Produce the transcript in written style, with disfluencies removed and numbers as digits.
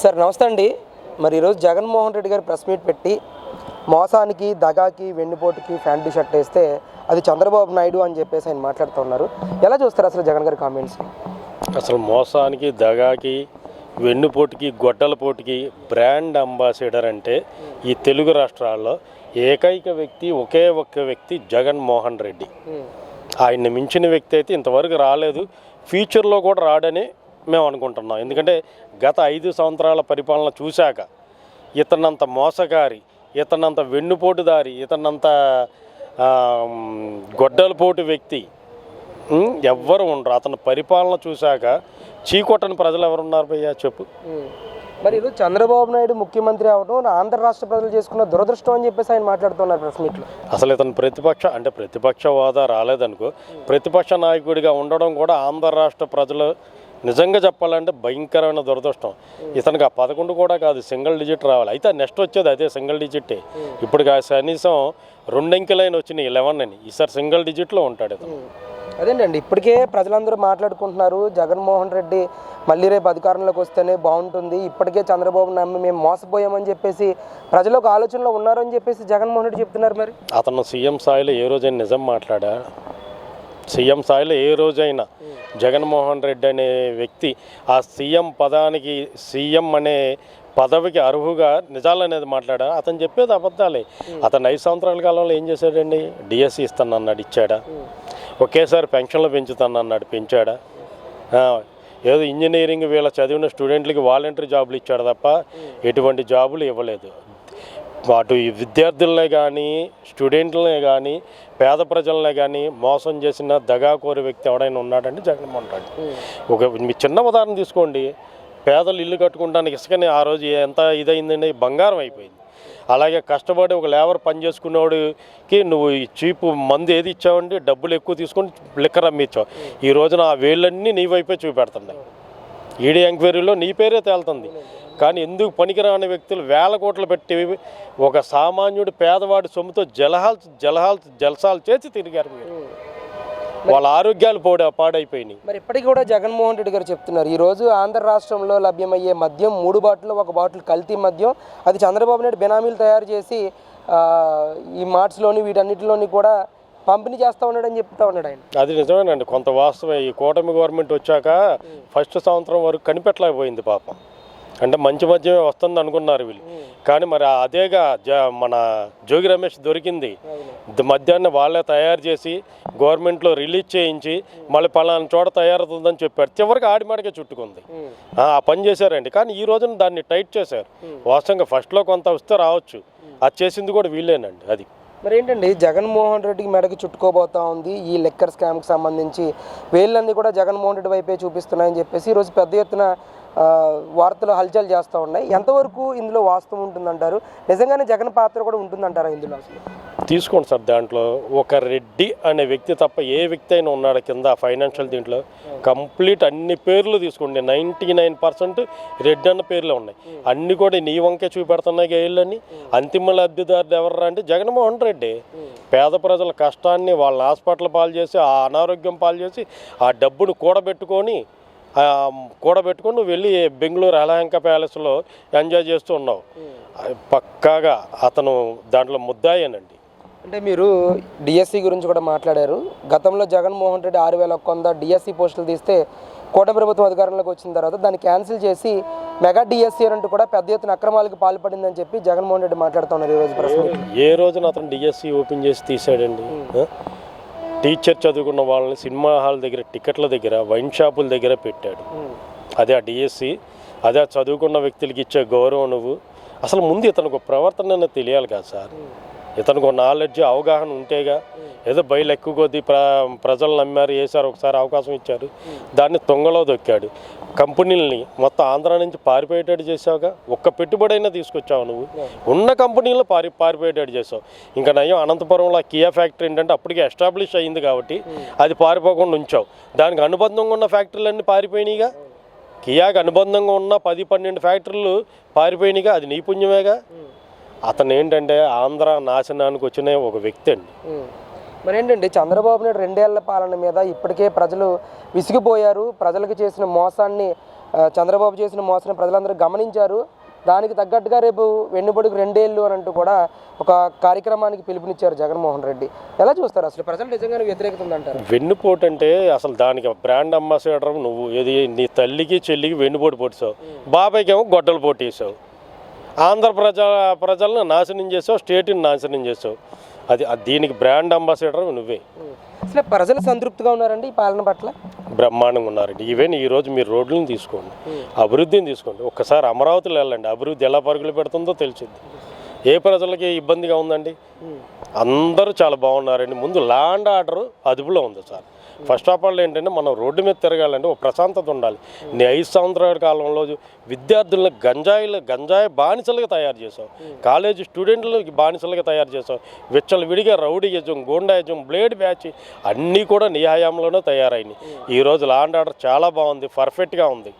Sir నమస్తే అండి. మరి ఈరోజు జగన్మోహన్ రెడ్డి గారు ప్రెస్ మీట్ పెట్టి మోసానికి, దగాకి, వెన్నుపోటుకి ప్యాంటు షర్ట్ వేస్తే అది చంద్రబాబు నాయుడు అని చెప్పేసి ఆయన మాట్లాడుతున్నారు. ఎలా చూస్తారు అసలు జగన్ గారి కామెంట్స్? అసలు మోసానికి, దగాకి, వెన్నుపోటుకి, గొడ్డల పోటుకి బ్రాండ్ అంబాసిడర్ అంటే ఈ తెలుగు రాష్ట్రాల్లో ఏకైక వ్యక్తి, ఒకే ఒక్క వ్యక్తి జగన్మోహన్ రెడ్డి. ఆయన్ని మించిన వ్యక్తి అయితే ఇంతవరకు రాలేదు, ఫ్యూచర్లో కూడా రాడని మేము అనుకుంటున్నాం. ఎందుకంటే గత 5 సంవత్సరాల పరిపాలన చూశాక ఇతనంత మోసగారి, ఇతనంత వెన్నుపోటుదారి, ఇతనంత గొడ్డలపోటు వ్యక్తి ఎవ్వరు ఉండరు. అతని పరిపాలన చూశాక చీకొట్టని ప్రజలు ఎవరున్నారు భయ్యా చెప్పు. మరి ఈరోజు చంద్రబాబు నాయుడు ముఖ్యమంత్రి అవడం ఆంధ్ర రాష్ట్ర ప్రజలు చేసుకున్న దురదృష్టం అని చెప్పేసి ఆయన మాట్లాడుతున్నారు ప్రెస్ మీట్లో. అసలు ఇతను ప్రతిపక్ష హోదా రాలేదనుకో, ప్రతిపక్ష నాయకుడిగా ఉండడం కూడా ఆంధ్ర రాష్ట్ర ప్రజలు నిజంగా చెప్పాలంటే భయంకరమైన దురదృష్టం. ఇతనికి ఆ 11 కూడా కాదు, సింగిల్ డిజిట్ రావాలి. అయితే నెక్స్ట్ వచ్చేది అదే సింగిల్ డిజిటే. ఇప్పుడు కనీసం 2 అంకెలైన వచ్చినాయి 11 అని, ఈసారి సింగిల్ డిజిట్లో ఉంటాడు ఇతను. అదేంటండి, ఇప్పటికే ప్రజలందరూ మాట్లాడుకుంటున్నారు జగన్మోహన్ రెడ్డి మళ్ళీ రేపు అధికారంలోకి వస్తేనే బాగుంటుంది, ఇప్పటికే చంద్రబాబు నమ్మి మేము మోసపోయామని చెప్పేసి ప్రజలు ఒక ఆలోచనలో ఉన్నారని చెప్పేసి జగన్మోహన్ రెడ్డి చెప్తున్నారు. మరి అతను సీఎం స్థాయిలో ఏ రోజైనా నిజం మాట్లాడా? సీఎం స్థాయిలో ఏ రోజైనా జగన్మోహన్ రెడ్డి అనే వ్యక్తి ఆ సీఎం పదానికి, సీఎం అనే పదవికి అర్హుగా నిజాలు అనేది మాట్లాడా? అతను చెప్పేది అబద్ధాలే. అతను 5 సంవత్సరాల కాలంలో ఏం చేశాడండి? డిఎస్సి ఇస్తానన్నాడు, ఇచ్చాడా? ఒకేసారి పెన్షన్లు పెంచుతానన్నాడు, పెంచాడా? ఏదో ఇంజనీరింగ్ వీళ్ళ చదివిన స్టూడెంట్లకి వాలంటరీ జాబులు ఇచ్చాడు తప్ప ఎటువంటి జాబులు ఇవ్వలేదు. అటు విద్యార్థులనే కానీ, స్టూడెంట్లనే కానీ, పేద ప్రజలనే కానీ మోసం చేసిన దగాకోరి వ్యక్తి ఎవడైనా ఉన్నాడంటే జగన్మోహన్ రెడ్డి. మీ చిన్న ఉదాహరణ తీసుకోండి, పేదలు ఇల్లు కట్టుకోవడానికి ఇసుకని ఆ రోజు ఎంత ఇదైందండి, బంగారం అయిపోయింది. అలాగే కష్టపడి ఒక లేబర్ పని చేసుకునేవాడికి నువ్వు చీపు మందు ఏది ఇచ్చావండి, డబ్బులు ఎక్కువ తీసుకొని లిక్కర్ అమ్మిచ్చావు. ఈ రోజున ఆ వేళ్ళన్నీ నీ వైపే చూపెడుతున్నాయి. ఈడీ ఎంక్వైరీలో నీ పేరే తేలుతుంది. కానీ ఎందుకు పనికిరాని వ్యక్తులు వేల కోట్లు పెట్టి ఒక సామాన్యుడు పేదవాడి సొమ్ముతో జలసాలు చేసి తిరిగారు. వాళ్ళ ఆరోగ్యాలు పాడైపోయినాయి. మరి ఇప్పటికీ కూడా జగన్మోహన్ రెడ్డి గారు చెప్తున్నారు, ఈరోజు ఆంధ్ర రాష్ట్రంలో లభ్యమయ్యే మద్యం 3 బాటిల్, 1 బాటిల్ కల్తీ మద్యం, అది చంద్రబాబు నాయుడు బెనామీలు తయారు చేసి ఈ మార్ట్స్లోని వీటన్నిటిలోని కూడా పంపిణీ చేస్తూ ఉన్నాడని చెప్తా ఉన్నాడు ఆయన. అది నిజమేనండి, కొంత వాస్తవే. ఈ కూటమి గవర్నమెంట్ వచ్చాక ఫస్ట్ సంవత్సరం వరకు కనిపెట్టలేకపోయింది పాపం. అంటే మంచి మద్యమే వస్తుంది అనుకున్నారు వీళ్ళు. కానీ మరి అదేగా మన జోగి రమేష్ దొరికింది. మద్యాన్ని వాళ్ళే తయారు చేసి గవర్నమెంట్లో రిలీజ్ చేయించి మళ్ళీ పలానా చోట తయారవుతుందని చెప్పారు. చివరికి ఆడిమాడికే చుట్టుకుంది. ఆ పని చేశారండి. కానీ ఈ రోజున దాన్ని టైట్ చేశారు. వాస్తవంగా ఫస్ట్లో కొంత వస్తే రావచ్చు, అది చేసింది కూడా వీళ్ళేనండి. అది మరి ఏంటండి, జగన్మోహన్ రెడ్డికి మెడకి చుట్టుకోబోతా ఉంది ఈ లిక్కర్ స్కామ్కి సంబంధించి. వేళ్ళన్నీ కూడా జగన్మోహన్ రెడ్డి వైపే చూపిస్తున్నాయని చెప్పేసి ఈరోజు పెద్ద ఎత్తున వార్తలు హల్చల్ చేస్తూ ఉన్నాయి. ఎంతవరకు ఇందులో వాస్తవం ఉంటుందంటారు? నిజంగానే జగన్ పాత్ర కూడా ఉంటుందంటారా ఇందులో? అసలు తీసుకోండి సార్, దాంట్లో ఒక రెడ్డి అనే వ్యక్తి తప్ప ఏ వ్యక్తి అయినా ఉన్నాడు కింద ఫైనాన్షియల్ దీంట్లో? కంప్లీట్ అన్ని పేర్లు తీసుకోండి, 99% రెడ్డి అన్న పేర్లే ఉన్నాయి. అన్ని కూడా నీ వంకే చూపెడుతున్నాయి గేళ్ళని. అంతిమ లబ్ధిదారుడు ఎవరు అంటే జగన్మోహన్ రెడ్డి. పేద ప్రజల కష్టాన్ని వాళ్ళ హాస్పిటల్ పాలు చేసి, ఆ అనారోగ్యం పాలు చేసి, ఆ డబ్బును కూడబెట్టుకొని నువ్వు వెళ్ళి బెంగళూరు యలహంక ప్యాలెస్లో ఎంజాయ్ చేస్తూ ఉన్నావు. పక్కాగా అతను దాంట్లో ముద్దాయేనండి. అంటే మీరు డిఎస్సి గురించి కూడా మాట్లాడారు. గతంలో జగన్మోహన్ రెడ్డి 6100 డిఎస్సి పోస్టులు తీస్తే కూటమి ప్రభుత్వం అధికారంలోకి వచ్చిన తర్వాత దాన్ని క్యాన్సిల్ చేసి మెగా డిఎస్సి అంటూ కూడా పెద్ద ఎత్తున అక్రమాలకు పాల్పడిందని చెప్పి జగన్మోహన్ రెడ్డి మాట్లాడుతున్నారు ఈరోజు ప్రశ్న. ఏ రోజున అతను డిఎస్సి ఓపెన్ చేసి తీసాడండి? టీచర్ చదువుకున్న వాళ్ళని సినిమా హాల్ దగ్గర, టికెట్ల దగ్గర, వైన్ షాపుల దగ్గర పెట్టాడు. అదే ఆ డిఎస్సి, అదే చదువుకున్న వ్యక్తులకి ఇచ్చే గౌరవం. నువ్వు అసలు ముందు ఇతనికి ప్రవర్తన తెలియాలి కదా సార్. ఇతనికి నాలెడ్జ్, అవగాహన ఉంటేగా. ఏదో బయలు ఎక్కువ కొద్దీ ప్రజలు నమ్మారు, వేశారు, ఒకసారి అవకాశం ఇచ్చారు, దాన్ని తొంగలో దొక్కాడు. కంపెనీలని మొత్తం ఆంధ్ర నుంచి పారిపోయేటట్టు చేసావుగా. ఒక్క పెట్టుబడి అయినా తీసుకొచ్చావు నువ్వు. ఉన్న కంపెనీలో పారిపోయేటట్టు చేసావు. ఇంకా నయం అనంతపురంలో కియా ఫ్యాక్టరీ ఏంటంటే అప్పటికే ఎస్టాబ్లిష్ అయ్యింది కాబట్టి అది పారిపోకుండా ఉంచావు. దానికి అనుబంధంగా ఉన్న ఫ్యాక్టరీలన్నీ పారిపోయినాయిగా. కియాకి అనుబంధంగా ఉన్న 10-12 ఫ్యాక్టరీలు పారిపోయినాయిగా. అది నీ పుణ్యమేగా. అతను ఏంటంటే ఆంధ్ర నాశనానికి వచ్చిన ఒక వ్యక్తి అండి. మరి ఏంటంటే చంద్రబాబు నాయుడు 2 ఏళ్ల పాలన మీద ఇప్పటికే ప్రజలు విసిగిపోయారు. ప్రజలకు చేసిన మోసాన్ని చంద్రబాబు చేసిన మోసం ప్రజలందరూ గమనించారు. దానికి తగ్గట్టుగా రేపు వెన్నుబడికి 2 ఏళ్ళు అని అంటూ కూడా ఒక కార్యక్రమానికి పిలుపునిచ్చారు జగన్మోహన్ రెడ్డి. ఎలా చూస్తారు అసలు? ప్రజలు నిజంగానే వ్యతిరేకత ఉందంటారు? వెన్నుపోటు అంటే అసలు దానికి బ్రాండ్ అంబాసిడర్ నువ్వు. ఏది నీ తల్లికి చెల్లికి వెన్నుపోటు పొడిచావు, బాబాయ్కి ఏమో గొడ్డలు పోటీ వేసావు, ఆంధ్ర ప్రజలను నాశనం చేసావు, స్టేట్ని నాశనం చేసావు. దీనికి బ్రాండ్ అంబాసిడర్ నువ్వే. అసలు ప్రజలు సంతృప్తిగా ఉన్నారండి ఈ పాలన పట్ల? బ్రహ్మాండంగా ఉన్నారండి. ఈవెన్ ఈరోజు మీరు రోడ్లను తీసుకోండి, అభివృద్ధిని తీసుకోండి, ఒక్కసారి అమరావతిలో వెళ్ళండి, అభివృద్ధి ఎలా పరుగులు పెడుతుందో తెలిసింది. ఏ ప్రజలకి ఇబ్బందిగా ఉందండి? అందరూ చాలా బాగున్నారండి. ముందు లా అండ్ ఆర్డర్ అదుపులో ఉంది సార్. ఫస్ట్ ఆఫ్ ఆల్ ఏంటంటే మనం రోడ్డు మీద తిరగాలంటే ఒక ప్రశాంతత ఉండాలి. నీ 5 సంవత్సరాల కాలంలో విద్యార్థులను గంజాయి బానిసలుగా తయారు చేసావు, కాలేజీ స్టూడెంట్లకి బానిసలుగా తయారు చేసావు, విచ్చలవిడిగా రౌడీయిజం, గూండాయిజం, బ్లేడ్ బ్యాచ్ అన్నీ కూడా నీ హయాంలోనే తయారైనాయి. ఈరోజు లా అండ్ ఆర్డర్ చాలా బాగుంది, పర్ఫెక్ట్గా ఉంది.